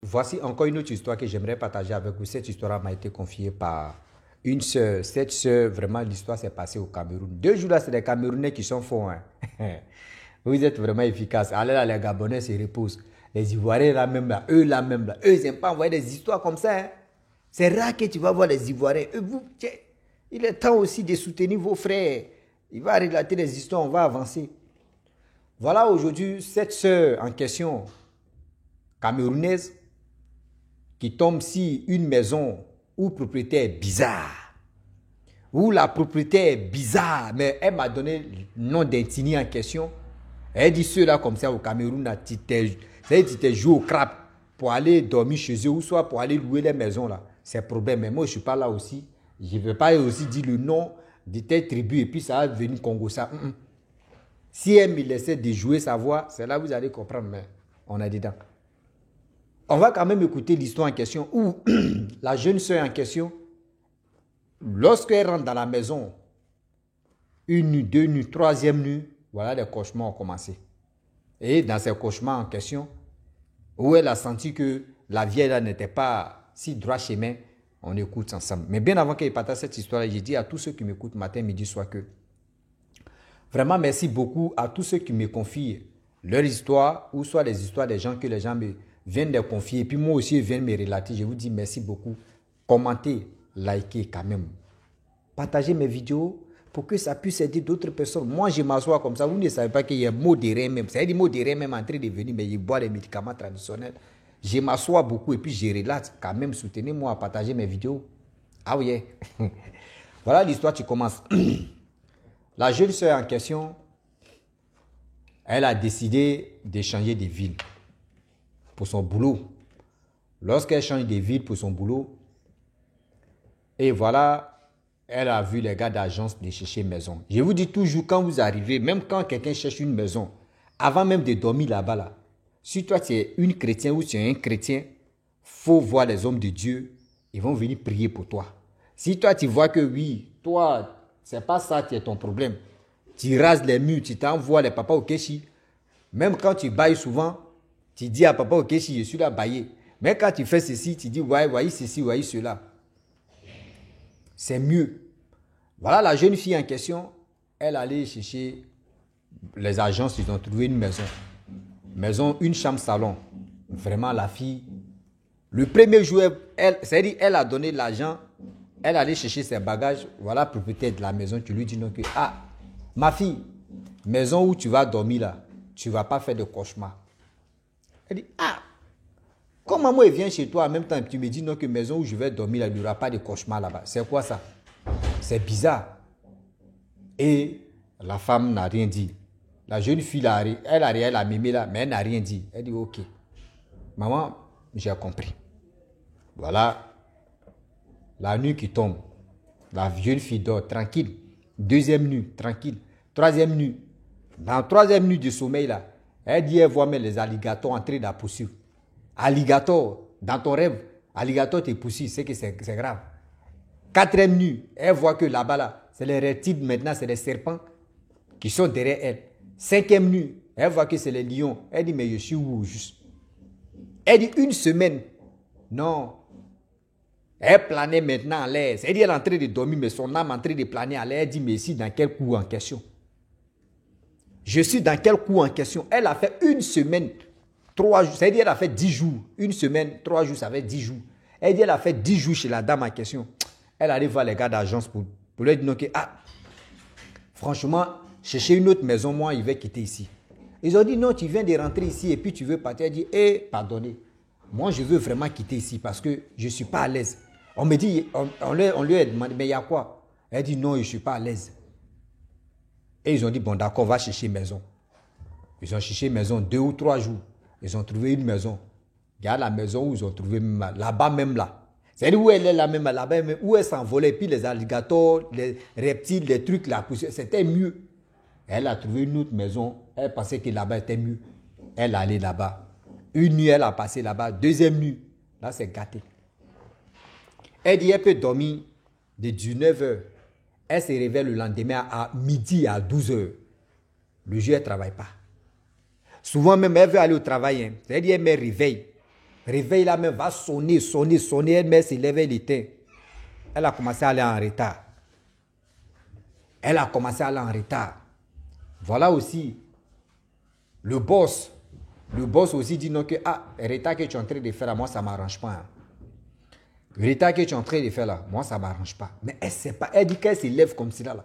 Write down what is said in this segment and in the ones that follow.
Voici encore une autre histoire que j'aimerais partager avec vous. Cette histoire m'a été confiée par une sœur. Cette sœur, vraiment, l'histoire s'est passée au Cameroun. 2 jours là, c'est les Camerounais qui sont forts. Hein. Vous êtes vraiment efficaces. Allez là, les Gabonais se reposent. Les Ivoiriens là même là, eux, ils n'aiment pas envoyer des histoires comme ça. Hein. C'est rare que tu vas voir les Ivoiriens. Il est temps aussi de soutenir vos frères. Il va relater des histoires, on va avancer. Voilà aujourd'hui cette sœur en question, camerounaise, qui tombe si une maison où le propriétaire est bizarre, où la propriétaire est bizarre, mais elle m'a donné le nom d'Intini en question. Elle dit ceux-là comme ça au Cameroun, tu t'es joué au crap pour aller dormir chez eux ou soit pour aller louer les maisons là. C'est problème, mais moi je ne suis pas là aussi. Je ne veux pas aussi dire le nom de telle tribu et puis ça va devenir Congo ça. Si elle me laissait de jouer sa voix, c'est là que vous allez comprendre, mais on est dedans. On va quand même écouter l'histoire en question où la jeune soeur en question, lorsqu'elle rentre dans la maison, une nuit, 2 nuits, 3e nuit, voilà, les cauchemars ont commencé. Et dans ces cauchemars en question, où elle a senti que la vieille là n'était pas si droit chemin, on écoute ensemble. Mais bien avant qu'elle partage cette histoire, j'ai dit à tous ceux qui m'écoutent matin, midi, soir que vraiment merci beaucoup à tous ceux qui me confient leur histoire ou soit les histoires des gens que les gens me viennent de confier. Et puis moi aussi, ils viennent me relater. Je vous dis merci beaucoup. Commentez, likez quand même. Partagez mes vidéos pour que ça puisse aider d'autres personnes. Moi, je m'assois comme ça. Vous ne savez pas qu'il y a mot de rein même. C'est des mots de rein même en train de venir, mais je bois les médicaments traditionnels. Je m'assois beaucoup et puis je relate quand même. Soutenez-moi à partager mes vidéos. Ah oui. Voilà l'histoire qui commence. La jeune sœur en question, elle a décidé de changer de ville pour son boulot. Lorsqu'elle change de ville pour son boulot, et voilà, elle a vu les gars d'agence de chercher maison. Je vous dis toujours, quand vous arrivez, même quand quelqu'un cherche une maison, avant même de dormir là-bas, là, si toi tu es une chrétienne ou tu es un chrétien, il faut voir les hommes de Dieu, ils vont venir prier pour toi. Si toi tu vois que oui, toi, c'est pas ça qui est ton problème, tu rases les murs, tu t'envoies les papas au Kéchi, même quand tu bailles souvent, tu dis à papa, ok, si je suis là, baillé. Mais quand tu fais ceci, tu dis, ouais, voyez ceci, voyez cela. C'est mieux. Voilà la jeune fille en question, elle allait chercher les agences, ils ont trouvé une maison. Maison, une chambre salon. Vraiment, la fille, le premier jour, c'est-à-dire, elle a donné l'argent, elle allait chercher ses bagages, voilà, propriétaire de la maison, tu lui dis non que, ah, ma fille, maison où tu vas dormir là, tu ne vas pas faire de cauchemar. Elle dit, ah, comme maman vient chez toi en même temps, tu me dis non que maison où je vais dormir, il n'y aura pas de cauchemar là-bas. C'est quoi ça? C'est bizarre. Et la femme n'a rien dit. La jeune fille, elle a mimé là, mais elle n'a rien dit. Elle dit, ok, maman, j'ai compris. Voilà, la nuit qui tombe, la jeune fille dort tranquille. 2e nuit, tranquille. 3e nuit, dans la 3e nuit de sommeil là, elle dit, elle voit même les alligators entrer dans la poursuite. Alligator, dans ton rêve, alligator te poursuit, c'est que c'est grave. 4e nuit, elle voit que là-bas, là, c'est les reptiles maintenant, c'est les serpents qui sont derrière elle. 5e nuit, elle voit que c'est les lions. Elle dit, mais je suis où juste? Elle dit, 1 semaine. Non. Elle planait maintenant en l'air. C'est-à-dire, elle est en train de dormir, mais son âme est en train de planer en l'air. Elle dit, mais ici, dans quel coup en question? Je suis dans quel coup en question? Elle a fait 1 semaine, 3 jours. C'est-à-dire, elle a fait 10 jours. 1 semaine, 3 jours, ça fait 10 jours. Elle dit, elle a fait 10 jours chez la dame en question. Elle allait voir les gars d'agence pour leur dire, okay, ah, franchement, chercher une autre maison, moi, il va quitter ici. Ils ont dit, non, tu viens de rentrer ici et puis tu veux partir. Elle dit, pardonnez, moi, je veux vraiment quitter ici parce que je ne suis pas à l'aise. On me dit, on lui a demandé, mais il y a quoi? Elle dit, non, je ne suis pas à l'aise. Et ils ont dit, bon, d'accord, on va chercher maison. Ils ont cherché maison 2 ou 3 jours. Ils ont trouvé une maison. Il y a la maison où ils ont trouvé là-bas même là. C'est-à-dire où elle est là même là-bas, où elle s'envolait. Et puis les alligators, les reptiles, les trucs, la poussière, c'était mieux. Elle a trouvé une autre maison. Elle pensait que là-bas était mieux. Elle allait là-bas. 1 nuit, elle a passé là-bas. 2e nuit, là c'est gâté. Elle dit, elle peut dormir de 19h. Elle se réveille le lendemain à midi, à 12h. Le jour, elle ne travaille pas. Souvent même, elle veut aller au travail. C'est-à-dire, elle me réveille. Réveil là même va sonner, sonner, sonner. Elle met ses lèvres, elle éteint. Elle a commencé à aller en retard. Elle a commencé à aller en retard. Voilà aussi le boss. Le boss aussi dit non que, le retard que tu es en train de faire là, moi ça ne m'arrange pas. Hein. Le retard que tu es en train de faire là, moi ça ne m'arrange pas. Mais elle ne sait pas. Elle dit qu'elle se lève comme cela là.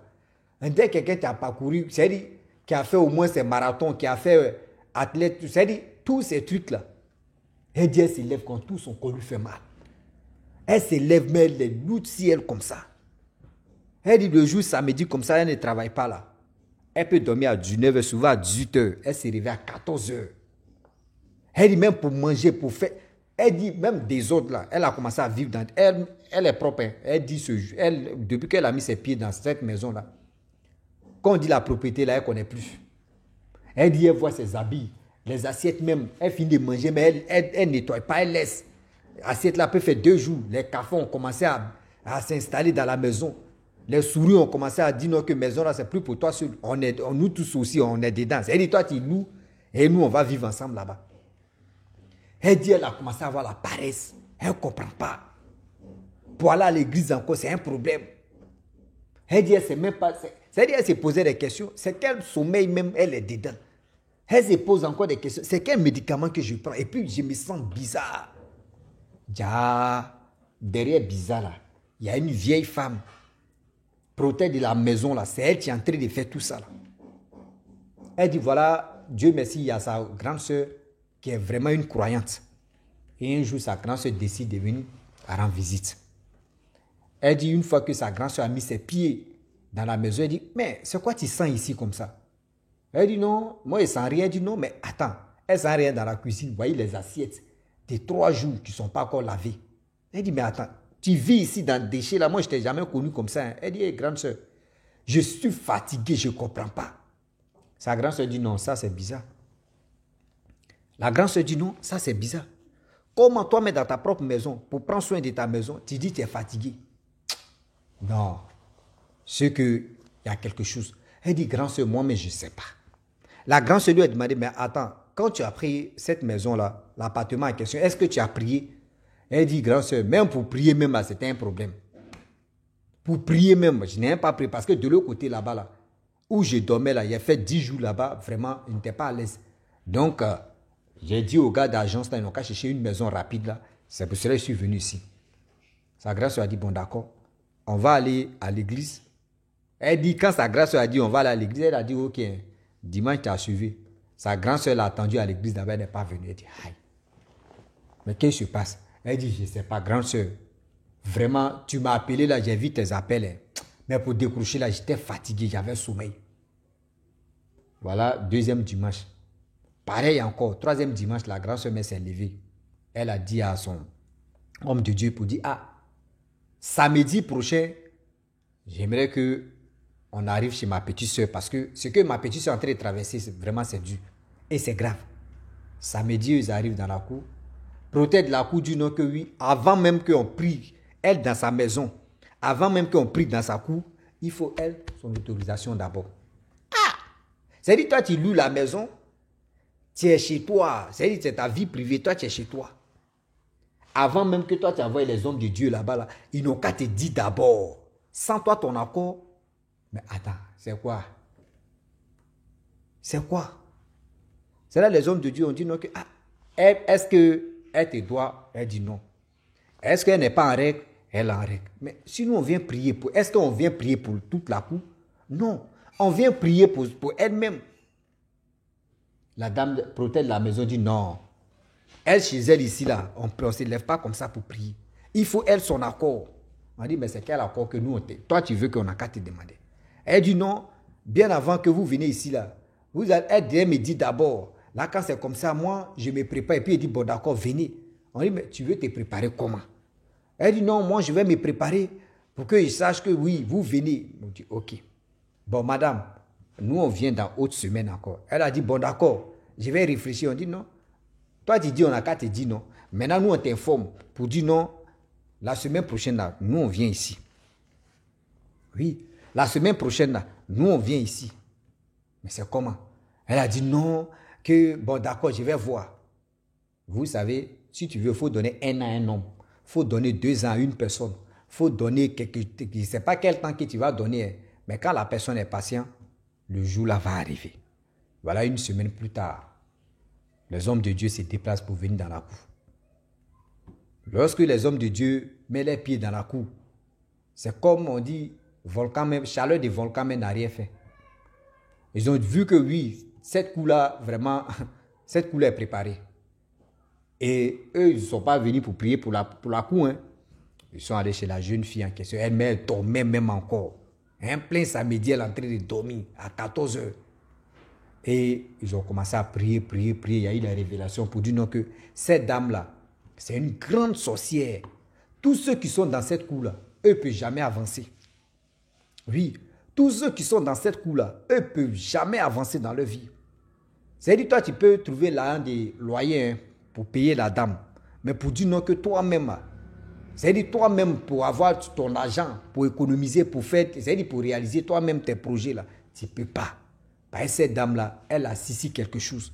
Dès que quelqu'un qui a parcouru, c'est-à-dire qui a fait au moins ses marathons, qui a fait athlète, c'est-à-dire tous ces trucs là. Elle dit elle se lève quand tout son corps lui fait mal. Elle se lève, mais elle est lourde si elle comme ça. Elle dit le jour samedi comme ça, elle ne travaille pas là. Elle peut dormir à 19h, souvent à 18h. Elle se réveille à 14h. Elle dit même pour manger, pour faire. Elle dit même des autres là. Elle a commencé à vivre dans. Elle est propre. Hein. Elle dit depuis qu'elle a mis ses pieds dans cette maison là. Quand on dit la propriété là, elle ne connaît plus. Elle dit elle voit ses habits, les assiettes même. Elle finit de manger, mais elle nettoie pas, elle laisse. L'assiette là peut faire 2 jours. Les cafards ont commencé à s'installer dans la maison. Les souris ont commencé à dire non, que maison là, c'est plus pour toi seul. Nous tous aussi, on est dedans. Elle dit toi, tu loues et nous, on va vivre ensemble là-bas. Elle dit elle a commencé à avoir la paresse. Elle ne comprend pas. Pour aller à l'église encore, c'est un problème. Elle dit elle ne sait même pas. C'est-à-dire elle s'est posé des questions. C'est quel sommeil même elle est dedans. Elle se pose encore des questions. C'est quel médicament que je prends. Et puis je me sens bizarre. Derrière bizarre là, il y a une vieille femme. Protège de la maison là, c'est elle qui est en train de faire tout ça là. Elle dit voilà, Dieu merci, il y a sa grande soeur qui est vraiment une croyante. Et un jour, sa grande soeur décide de venir rendre visite. Elle dit une fois que sa grande soeur a mis ses pieds dans la maison, elle dit mais c'est quoi tu sens ici comme ça? Elle dit non, moi je sens rien. Elle dit non, mais attends, elle sent rien dans la cuisine. Vous voyez les assiettes des 3 jours qui ne sont pas encore lavées. Elle dit mais attends. Tu vis ici dans le déchet là, moi je ne t'ai jamais connu comme ça. Hein. Elle dit, hey, grande soeur, je suis fatigué, je ne comprends pas. Sa grande soeur dit, non, ça c'est bizarre. La grande soeur dit, non, ça c'est bizarre. Comment toi, mais dans ta propre maison, pour prendre soin de ta maison, tu dis que tu es fatigué? Non, c'est qu'il y a quelque chose. Elle dit, grande soeur, moi, mais je ne sais pas. La grande soeur lui a demandé, mais attends, quand tu as pris cette maison-là, l'appartement en question, est-ce que tu as prié? Elle dit, grande soeur, même pour prier, même c'était un problème. Pour prier même, je n'ai pas prié parce que de l'autre côté là-bas, là, où je dormais là, il a fait 10 jours là-bas, vraiment, il n'était pas à l'aise. Donc, j'ai dit aux gars d'agence, là, ils n'ont qu'à chercher une maison rapide là. C'est pour cela que je suis venu ici. Sa grâce soeur a dit, bon d'accord, on va aller à l'église. Elle dit, quand sa grâce soeur a dit, on va aller à l'église, elle a dit, ok, dimanche tu as suivi. Sa grande soeur l'a attendu à l'église d'abord, elle n'est pas venue. Elle dit, aïe, mais qu'est-ce qui se passe? Elle dit, je ne sais pas, grande soeur. Vraiment, tu m'as appelé là, j'ai vu tes appels. Hein. Mais pour décrocher là, j'étais fatigué, j'avais sommeil. Voilà, 2e dimanche. Pareil encore, 3e dimanche, la grande soeur s'est levée. Elle a dit à son homme de Dieu pour dire, samedi prochain, j'aimerais que on arrive chez ma petite soeur parce que ce que ma petite soeur est en train de traverser, vraiment c'est dur. Et c'est grave. Samedi, ils arrivent dans la cour. Protège la cour du nom que oui, avant même qu'on prie, elle dans sa maison, avant même qu'on prie dans sa cour, il faut elle, son autorisation d'abord. C'est-à-dire, toi, tu loues la maison, tu es chez toi. C'est-à-dire, c'est ta vie privée, toi, tu es chez toi. Avant même que toi, tu envoies les hommes de Dieu là-bas, là, ils n'ont qu'à te dire d'abord. Sans toi, ton accord. Mais attends, c'est quoi? C'est quoi? C'est là les hommes de Dieu ont dit non que, est-ce qu'elle te doit? Elle dit non. Est-ce qu'elle n'est pas en règle? Elle est en règle. Mais si nous on vient prier pour, est-ce qu'on vient prier pour toute la cour? Non. On vient prier pour elle-même. La dame protège la maison dit non. Elle, chez elle ici, là, on ne se lève pas comme ça pour prier. Il faut elle son accord. On dit, mais c'est quel accord que nous on toi tu veux qu'on a qu'à te demander. Elle dit non, bien avant que vous venez ici, là, elle me dit d'abord. Là, quand c'est comme ça, moi, je me prépare. Et puis, elle dit, bon, d'accord, venez. On dit, mais tu veux te préparer comment? Elle dit, non, moi, je vais me préparer pour qu'ils sachent que oui, vous venez. On dit, ok. Bon, madame, nous, on vient dans haute semaine encore. Elle a dit, bon, d'accord, je vais réfléchir. On dit, non. Toi, tu dis, on n'a qu'à te dire non. Maintenant, nous, on t'informe pour dire non. La semaine prochaine, là, nous, on vient ici. Oui, la semaine prochaine, là, nous, on vient ici. Mais c'est comment? Elle a dit non, que bon, d'accord, je vais voir. Vous savez, si tu veux, il faut donner 1 an à un homme. Il faut donner 2 ans à une personne. Il faut donner je ne sais pas quel temps que tu vas donner. Mais quand la personne est patiente, le jour là va arriver. Voilà, une semaine plus tard, les hommes de Dieu se déplacent pour venir dans la cour. Lorsque les hommes de Dieu mettent les pieds dans la cour, c'est comme on dit, volcan même, chaleur des volcans même n'a rien fait. Ils ont vu que oui, cette cour-là, vraiment, cette cour-là est préparée. Et eux, ils ne sont pas venus pour prier pour la cour. Hein. Ils sont allés chez la jeune fille en question. Elle dormait même encore. En plein samedi, elle est en train de dormir à 14 heures. Et ils ont commencé à prier. Il y a eu la révélation pour dire non que cette dame-là, c'est une grande sorcière. Tous ceux qui sont dans cette cour-là, eux ne peuvent jamais avancer. Oui, tous ceux qui sont dans cette cour-là, eux ne peuvent jamais avancer dans leur vie. C'est-à-dire, toi, tu peux trouver l'argent des loyers pour payer la dame. Mais pour dire non que toi-même, c'est-à-dire toi-même pour avoir ton argent, pour économiser, pour faire, c'est-à-dire pour réaliser toi-même tes projets-là, tu ne peux pas. Parce que cette dame-là, elle a ici quelque chose.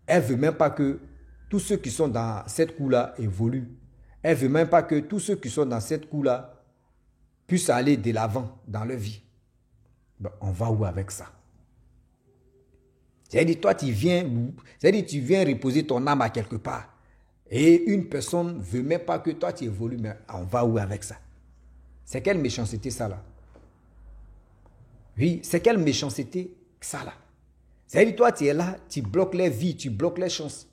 Elle ne veut même pas que tous ceux qui sont dans cette cour-là évoluent. Elle ne veut même pas que tous ceux qui sont dans cette cour-là puissent aller de l'avant dans leur vie. Ben, on va où avec ça? C'est-à-dire, toi, tu viens reposer ton âme à quelque part. Et une personne ne veut même pas que toi, tu évolues, mais on va où avec ça? C'est quelle méchanceté ça là? Oui, c'est quelle méchanceté ça là? C'est-à-dire, toi, tu es là, tu bloques les vies, tu bloques les chances.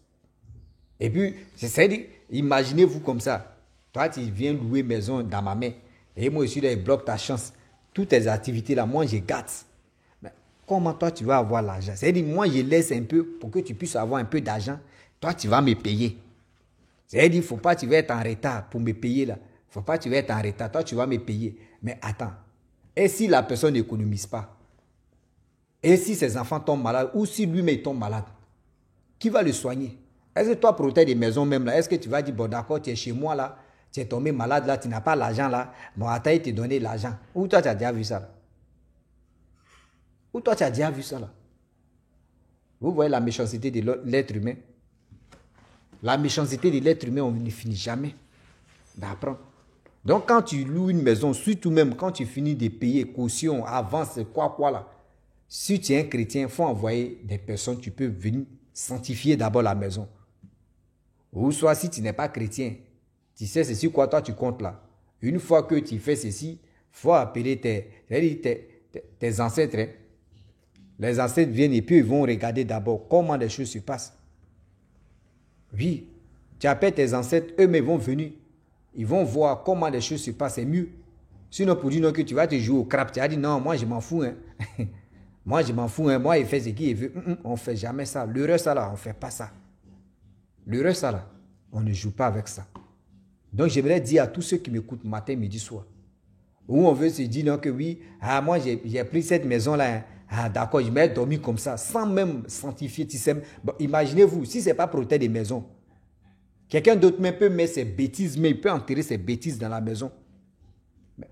Et puis, c'est-à-dire, imaginez-vous comme ça. Toi, tu viens louer maison dans ma main. Et moi, je suis là, je bloque ta chance. Toutes tes activités là, moi, je gâte. Mais comment toi, tu vas avoir l'argent? C'est-à-dire, moi, je laisse un peu pour que tu puisses avoir un peu d'argent. Toi, tu vas me payer. C'est-à-dire, il ne faut pas que tu vas être en retard pour me payer là. Il ne faut pas que tu vas être en retard. Toi, tu vas me payer. Mais attends. Et si la personne n'économise pas? Et si ses enfants tombent malades? Ou si lui-même tombe malade? Qui va le soigner? Est-ce que toi, protéger des maisons même là, est-ce que tu vas dire, bon d'accord, tu es chez moi là, tu es tombé malade là, tu n'as pas l'argent là, bon attends, il te donner l'argent. Où toi, tu as déjà vu ça là? Où toi, tu as déjà vu ça là? Vous voyez la méchanceté de l'être humain? La méchanceté de l'être humain, on ne finit jamais d'apprendre. Donc quand tu loues une maison, surtout même quand tu finis de payer caution, avance, quoi là, si tu es un chrétien, il faut envoyer des personnes, tu peux venir sanctifier d'abord la maison. Ou soit si tu n'es pas chrétien, tu sais c'est sur quoi toi tu comptes là. Une fois que tu fais ceci, il faut appeler tes ancêtres. Hein. Les ancêtres viennent et puis ils vont regarder d'abord comment les choses se passent. Oui, tu appelles tes ancêtres, eux-mêmes vont venir. Ils vont voir comment les choses se passent, c'est mieux. Sinon pour dire non, que tu vas te jouer au crap, tu as dit non, moi je m'en fous. Hein. Moi je m'en fous, hein. Moi il fait ce qu'il veut. On ne fait jamais ça. L'heureux ça là, on ne fait pas ça. L'heureux ça là, on ne joue pas avec ça. Donc j'aimerais dire à tous ceux qui m'écoutent matin, midi, soir, où on veut se dire non, que oui, ah, moi j'ai pris cette maison là, hein. Ah d'accord, je vais dormir comme ça, sans même sanctifier. Bon, imaginez-vous, si ce n'est pas protéger des maisons, quelqu'un d'autre même peut mettre ses bêtises, mais il peut enterrer ses bêtises dans la maison. Mais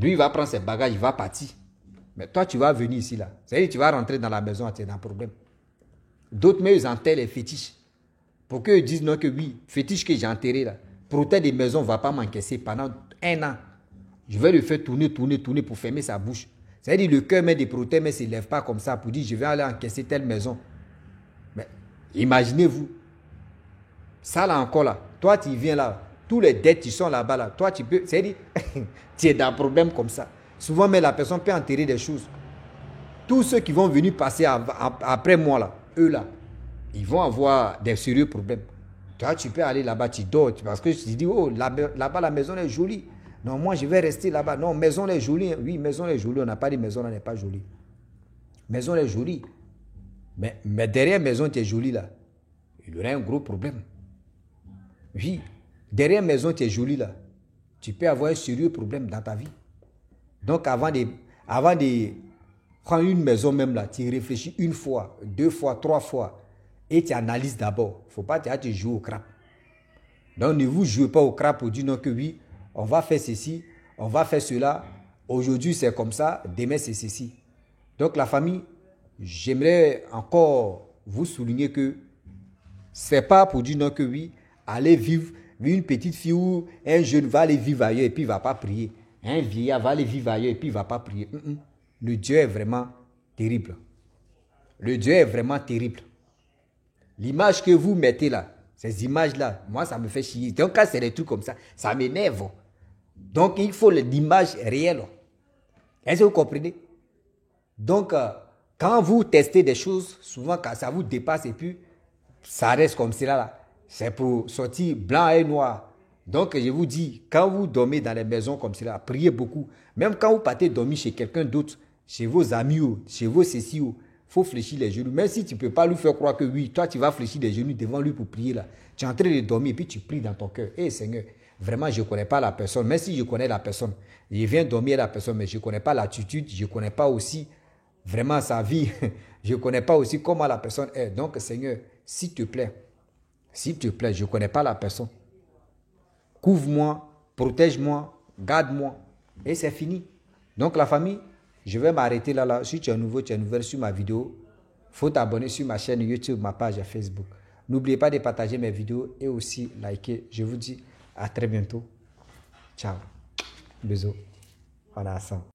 lui, il va prendre ses bagages, il va partir. Mais toi, tu vas venir ici là. C'est-à-dire tu vas rentrer dans la maison, tu es dans un problème. D'autres, mais ils enterrent les fétiches. Pour qu'ils disent non que oui, fétiche que j'ai enterré là, protéger des maisons ne va pas m'encaisser pendant 1 an. Je vais le faire tourner pour fermer sa bouche. C'est-à-dire le cœur met des protéines, mais ne se lève pas comme ça pour dire je vais aller encaisser telle maison. Mais imaginez-vous. Ça là encore là, toi tu viens là, tous les dettes qui sont là-bas là, toi tu peux, c'est-à-dire tu es dans un problème comme ça. Souvent mais la personne peut enterrer des choses. Tous ceux qui vont venir passer après moi là, eux là, ils vont avoir des sérieux problèmes. Toi tu peux aller là-bas, tu dors, parce que tu dis oh là-bas la maison est jolie. Non, moi je vais rester là-bas. Non, maison est jolie. Oui, maison est jolie. On n'a pas dit maison n'est pas jolie. Maison est jolie. Mais derrière maison tu es jolie là, il y aurait un gros problème. Oui, derrière maison tu es jolie là, tu peux avoir un sérieux problème dans ta vie. Donc avant de prendre une maison même là, tu réfléchis 1 fois, 2 fois, 3 fois et tu analyses d'abord. Il ne faut pas te jouer au crap. Donc ne vous jouez pas au crap pour dire non que oui, on va faire ceci, on va faire cela. Aujourd'hui c'est comme ça, demain c'est ceci. Donc la famille, j'aimerais encore vous souligner que c'est pas pour dire non que oui, aller vivre, une petite fille ou un jeune va aller vivre ailleurs et puis il ne va pas prier. Un vieillard va aller vivre ailleurs et puis il ne va pas prier. Le Dieu est vraiment terrible. Le Dieu est vraiment terrible. L'image que vous mettez là, ces images-là, moi, ça me fait chier. Donc, quand c'est des trucs comme ça m'énerve. Donc, il faut l'image réelle. Est-ce que vous comprenez? Donc, quand vous testez des choses, souvent, quand ça vous dépasse et puis ça reste comme cela là, c'est pour sortir blanc et noir. Donc, je vous dis, quand vous dormez dans les maisons comme cela, priez beaucoup. Même quand vous partez dormir chez quelqu'un d'autre, chez vos amis ou chez vos ceci ou faut fléchir les genoux. Même si tu ne peux pas lui faire croire que oui, toi tu vas fléchir les genoux devant lui pour prier là. Tu es en train de dormir et puis tu pries dans ton cœur. Eh Seigneur, vraiment je ne connais pas la personne. Même si je connais la personne, je viens dormir la personne, mais je ne connais pas l'attitude, je ne connais pas aussi vraiment sa vie. Je ne connais pas aussi comment la personne est. Donc Seigneur, s'il te plaît, je ne connais pas la personne. Couvre-moi, protège-moi, garde-moi. Et c'est fini. Donc la famille, je vais m'arrêter là. Si tu es nouveau, tu es nouvelle sur ma vidéo, il faut t'abonner sur ma chaîne YouTube, ma page Facebook. N'oubliez pas de partager mes vidéos et aussi liker. Je vous dis à très bientôt. Ciao. Bisous. On est ensemble.